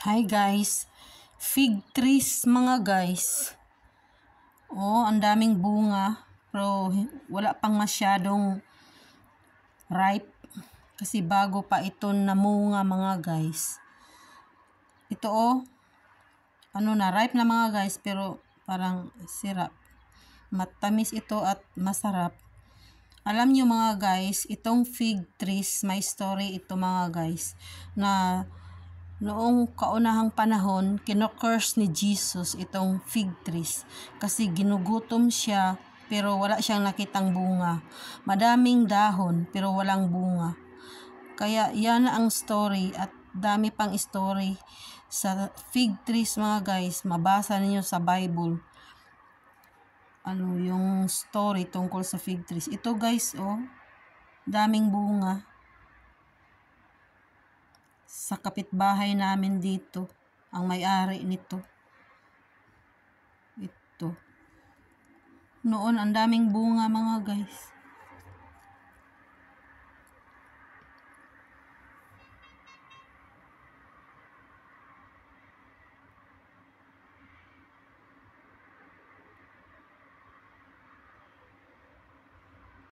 Hi guys, fig trees mga guys. Oh, ang daming bunga pero wala pang masyadong ripe kasi bago pa ito namunga mga guys. Ito ripe na mga guys pero parang sirap. Matamis ito at masarap. Alam nyo mga guys, itong fig trees, may story ito mga guys na noong kaunahang panahon, kinocurse ni Jesus itong fig trees kasi ginugutom siya pero wala siyang nakitang bunga. Madaming dahon pero walang bunga. Kaya yan ang story at dami pang story sa fig trees mga guys. Mabasa niyo sa Bible. Yung story tungkol sa fig trees. Ito guys, daming bunga. Sa kapitbahay namin dito, ang may-ari nito. Ito. Noon, ang daming bunga mga guys.